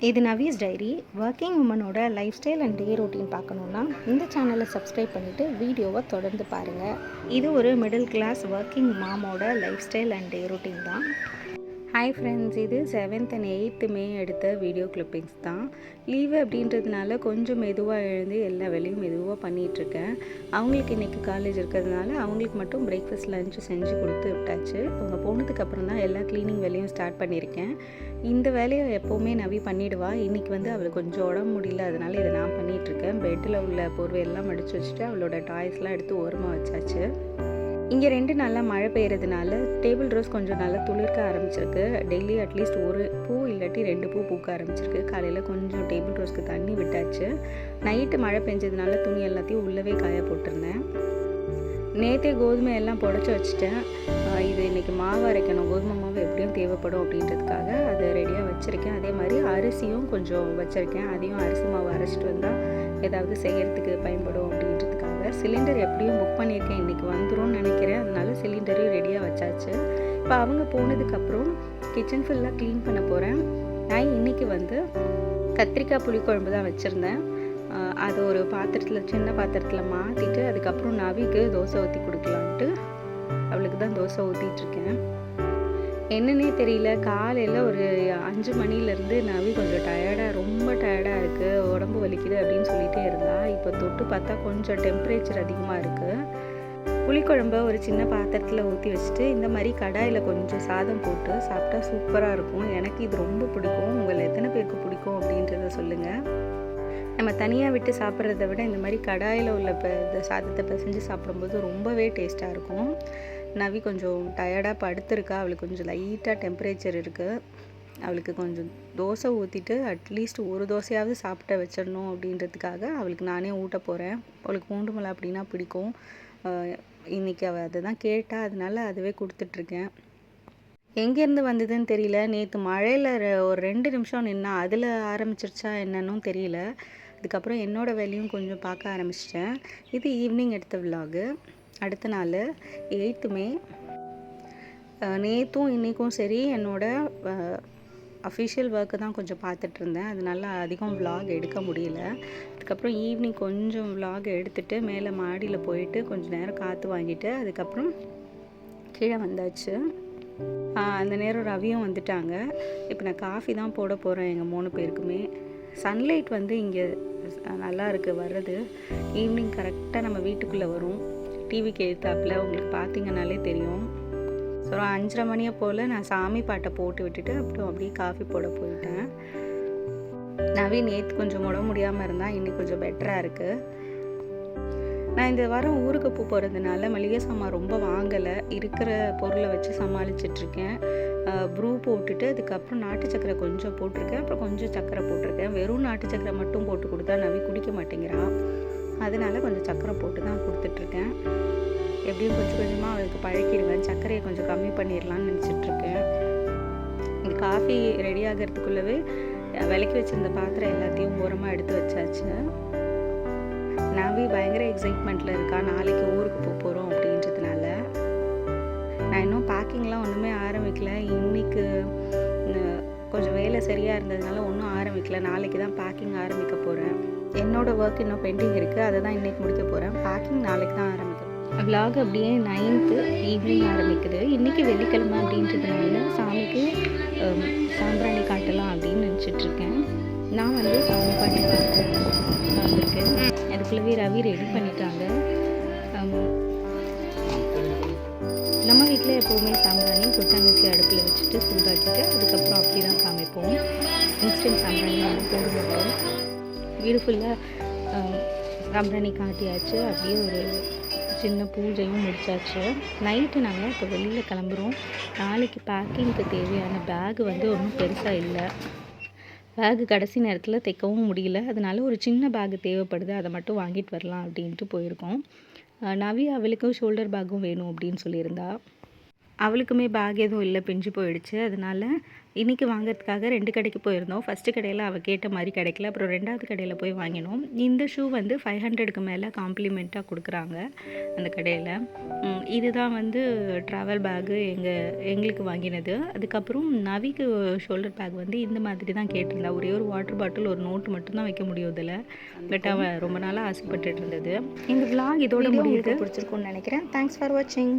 இது Navi's diary. Working உமனோட lifestyle and day routine பார்க்கணுன்னா இந்த சேனலை சப்ஸ்கிரைப் பண்ணிவிட்டு வீடியோவை தொடர்ந்து பாருங்கள். இது ஒரு மிடில் கிளாஸ் ஒர்க்கிங் மாமோட lifestyle and day routine தான். ஹாய் ஃப்ரெண்ட்ஸ், இது 7th and 8th மே எடுத்த வீடியோ கிளிப்பிங்ஸ் தான். லீவு அப்படின்றதுனால கொஞ்சம் மெதுவாக எழுந்து எல்லா வேலையும் மெதுவாக பண்ணிகிட்ருக்கேன். அவங்களுக்கு இன்றைக்கி காலேஜ் இருக்கிறதுனால அவங்களுக்கு மட்டும் பிரேக்ஃபாஸ்ட் லஞ்சு செஞ்சு கொடுத்து விட்டாச்சு. அவங்க போனதுக்கப்புறம் தான் எல்லா க்ளீனிங் வேலையும் ஸ்டார்ட் பண்ணியிருக்கேன். இந்த வேலையை எப்போவுமே நவி பண்ணிவிடுவா. இன்றைக்கி அவளுக்கு கொஞ்சம் உடம்பு முடியல, அதனால் இதை நான் பண்ணிகிட்ருக்கேன். பெட்டில் உள்ள போர்வையெல்லாம் மடித்து வச்சுட்டு அவளோட டாய்ஸ்லாம் எடுத்து ஓரமாக வச்சாச்சு. இங்கே 2 நாளாக மழை பெய்யறதுனால டேபிள் ரோஸ் கொஞ்சம் நல்லா துளிர்க்க ஆரம்பிச்சிருக்கு. டெய்லி அட்லீஸ்ட் ஒரு பூ இல்லாட்டி 2 பூ பூக்க ஆரம்பிச்சிருக்கு. காலையில் கொஞ்சம் டேபிள் ரோஸ்க்கு தண்ணி விட்டாச்சு. நைட்டு மழை பெஞ்சதுனால துணி எல்லாத்தையும் உள்ளவே காய போட்டிருந்தேன். நேற்றே கோதுமை எல்லாம் புடச்சி வச்சுட்டேன். இது இன்றைக்கி மாவு அரைக்கணும். கோதுமை மாவு எப்படியும் தேவைப்படும் அப்படின்றதுக்காக அதை ரெடியாக வச்சுருக்கேன். அதே மாதிரி அரிசியும் கொஞ்சம் வச்சுருக்கேன். அதையும் அரிசி மாவு அரைச்சிட்டு வந்தால் ஏதாவது செய்கிறதுக்கு பயன்படும் அப்படின்றதுக்காக. சிலிண்டர் எப்படியும் புக் பண்ணியிருக்கேன், இன்றைக்கி வந்துரும்னு நினைக்கிறேன். அதனால சிலிண்டரையும் ரெடியாக வச்சாச்சு. இப்போ அவங்க போனதுக்கப்புறம் கிச்சன் ஃபுல்லாக க்ளீன் பண்ண போகிறேன். நான் இன்றைக்கி கத்திரிக்காய் புளிக்குழம்பு தான் வச்சுருந்தேன். அது ஒரு பாத்திரத்தில், சின்ன பாத்திரத்தில் மாற்றிட்டு அதுக்கப்புறம் நவிக்கு தோசை ஊற்றி கொடுக்கலான்ட்டு அவளுக்கு தான் தோசை ஊற்றிட்டுருக்கேன். என்னன்னே தெரியல, காலையில் ஒரு 5 மணிலேருந்து நவி கொஞ்சம் டயர்டாக, ரொம்ப டயர்டாக இருக்குது, உடம்பு வலிக்குது அப்படின்னு சொல்லிகிட்டே இருந்தா. இப்போ தொட்டு பார்த்தா கொஞ்சம் டெம்பரேச்சர் அதிகமாக இருக்குது. புளிக்குழம்ப ஒரு சின்ன பாத்திரத்தில் ஊற்றி வச்சுட்டு இந்த மாதிரி கடாயில் கொஞ்சம் சாதம் போட்டு சாப்பிட்டா சூப்பராக இருக்கும். எனக்கு இது ரொம்ப பிடிக்கும். உங்களை எத்தனை பேருக்கு பிடிக்கும் அப்படின்றத சொல்லுங்கள். நம்ம தனியாக விட்டு சாப்பிட்றத விட இந்த மாதிரி கடாயில் உள்ள இந்த சாதத்தை பிசைஞ்சு சாப்பிடும்போது ரொம்பவே டேஸ்ட்டாக இருக்கும். நவி கொஞ்சம் டயர்டாக படுத்துருக்கா. அவளுக்கு கொஞ்சம் லைட்டாக டெம்பரேச்சர் இருக்குது. அவளுக்கு கொஞ்சம் தோசை ஊற்றிட்டு அட்லீஸ்ட் ஒரு தோசையாவது சாப்பிட்ட வச்சிடணும் அப்படின்றதுக்காக அவளுக்கு நானே ஊட்ட போகிறேன். அவளுக்கு பூண்டு மிளகா அப்படின்னா பிடிக்கும். இன்றைக்கி அவள் அதை தான் கேட்டால், அதனால அதுவே கொடுத்துட்ருக்கேன். எங்கேருந்து வந்ததுன்னு தெரியல. நேற்று மழையில் ஒரு 2 நிமிஷம் நின்னா அதில் ஆரம்பிச்சிருச்சா என்னன்னும் தெரியல. அதுக்கப்புறம் என்னோடய வேலையும் கொஞ்சம் பார்க்க ஆரம்பிச்சிட்டேன். இது ஈவினிங் எடுத்த விலாகு. அடுத்த நாள் 8th மே. நேற்றும் இன்றைக்கும் சரி என்னோடய அஃபிஷியல் ஒர்க்கு தான் கொஞ்சம் பார்த்துட்ருந்தேன். அதனால அதிகம் விலாக் எடுக்க முடியல. அதுக்கப்புறம் ஈவினிங் கொஞ்சம் விலாக் எடுத்துகிட்டு மேலே மாடியில் போயிட்டு கொஞ்சம் நேரம் காற்று வாங்கிட்டு அதுக்கப்புறம் கீழே வந்தாச்சு. அந்த நேரம் ரவியும் வந்துட்டாங்க. இப்போ நான் காஃபி தான் போட போகிறேன் எங்கள் 3 பேருக்குமே. சன்லைட் இங்கே நல்லா இருக்குது வர்றது. ஈவினிங் கரெக்டாக நம்ம வீட்டுக்குள்ளே வரும். டிவிக்கு எதிர்த்தாப்பில் உங்களுக்கு பார்த்தீங்கன்னாலே தெரியும். ஸோ 5:30 மணியை போல் நான் சாமி பாட்டை போட்டு விட்டுட்டு அப்புறம் அப்படியே காஃபி போட போயிட்டேன். நவி நேற்று கொஞ்சம் உடம்பு முடியாமல் இருந்தால் இன்னைக்கு கொஞ்சம் பெட்டராக இருக்குது. நான் இந்த வாரம் ஊருக்கு போகிறதுனால மளிகை சாமான் ரொம்ப வாங்கலை. இருக்கிற பொருளை வச்சு சமாளிச்சிட்ருக்கேன். ப்ரூ போட்டுட்டு அதுக்கப்புறம் நாட்டு சக்கரை கொஞ்சம் போட்டிருக்கேன். அப்புறம் கொஞ்சம் சக்கரை போட்டிருக்கேன். வெறும் நாட்டு சக்கரை மட்டும் போட்டு கொடுத்தா நவி குடிக்க மாட்டேங்கிறான். அதனால் கொஞ்சம் சக்கரை போட்டு தான் கொடுத்துட்ருக்கேன். எப்படியும் கொஞ்சம் கொஞ்சமாக அவளுக்கு பழக்கிடுவேன். சர்க்கரையை கொஞ்சம் கம்மி பண்ணிடலான்னு நினச்சிட்ருக்கேன். இந்த காஃபி ரெடி ஆகிறதுக்குள்ளவே விளக்கி வச்சுருந்த பாத்திரம் எல்லாத்தையும் ஓரமாக எடுத்து வச்சாச்சு. நவி பயங்கர எக்ஸைட்மெண்ட்டில் இருக்கா. நாளைக்கு ஊருக்கு போகிறோம் அப்படின்றதுனால. நான் இன்னும் பேக்கிங்லாம் ஒன்றுமே ஆரம்பிக்கல. இன்றைக்கு கொஞ்சம் வேலை சரியாக இருந்ததுனால ஒன்றும் ஆரம்பிக்கல. நாளைக்கு தான் பேக்கிங் ஆரம்பிக்க போகிறேன். என்னோடய ஒர்க் இன்னும் பெண்டிங் இருக்குது. அதை தான் இன்றைக்கி முடிக்க போகிறேன். பேக்கிங் நாளைக்கு தான் ஆரம்பிக்கும். விலாக் அப்படியே 9th ஈவினிங் ஆரம்பிக்குது. இன்றைக்கி வெள்ளிக்கிழமை அப்படின்றதுனால சாமிக்கு சாம்பிராணி காட்டலாம் அப்படின்னு நினச்சிட்ருக்கேன். நான் சாமி பாட்டி பார்க்க வந்திருக்கேன். அதுக்குள்ளவே ரவி ரெடி பண்ணிட்டாங்க. நம்ம வீட்டில் எப்போவுமே சாம்பிராணி கொட்டாங்குச்சி அடுப்பில் வச்சுட்டு சூடாக்கிட்டு அதுக்கப்புறம் அப்படி தான் காமிப்போம். இன்ஸ்டன்ட் சாம்பிராணி நம்ம போட மாட்டோம். வீடு ஃபுல்லாக சாம்பிராணி காட்டியாச்சு. அப்படியே ஒரு சின்ன பூஜையும் முடிச்சாச்சு. நைட்டு நாங்கள் இப்போ வெளியில் கிளம்புறோம். நாளைக்கு பேக்கிங்க்கு தேவையான பேகு ஒன்றும் பெருசாக இல்லை. பேகு கடைசி நேரத்தில் தைக்கவும் முடியல. அதனால ஒரு சின்ன பேகு தேவைப்படுது, அதை மட்டும் வாங்கிட்டு வரலாம் அப்படின்ட்டு போயிருக்கோம். நவி அவளுக்கும் ஷோல்டர் பேக்கும் வேணும் அப்படின்னு சொல்லியிருந்தா. அவளுக்குமே பேக் எதுவும் இல்லை, பிஞ்சு போயிடுச்சு. அதனால் இன்றைக்கி வாங்குறதுக்காக 2 கடைக்கு போயிருந்தோம். ஃபஸ்ட்டு கடையில் அவள் கேட்ட மாதிரி கிடைக்கல. அப்புறம் 2வது கடையில் போய் வாங்கினோம். இந்த ஷூ வந்து 500க்கு மேலே காம்ப்ளிமெண்ட்டாக கொடுக்குறாங்க அந்த கடையில். இதுதான் வந்து ட்ராவல் பேக்கு எங்களுக்கு வாங்கினது. அதுக்கப்புறம் நவிக்கு ஷோல்டர் பேக் வந்து இந்த மாதிரி தான் கேட்டிருந்தா. ஒரே ஒரு வாட்டர் பாட்டில், ஒரு நோட்டு மட்டும்தான் வைக்க முடியும் இதில். பட் அவள் ரொம்ப நாளாக ஆசைப்பட்டுட்டு இருந்தது. இந்த vlog இதோட முடியுது. பிடிச்சிருக்கும்னு நினைக்கிறேன். தேங்க்ஸ் ஃபார் வாட்சிங்.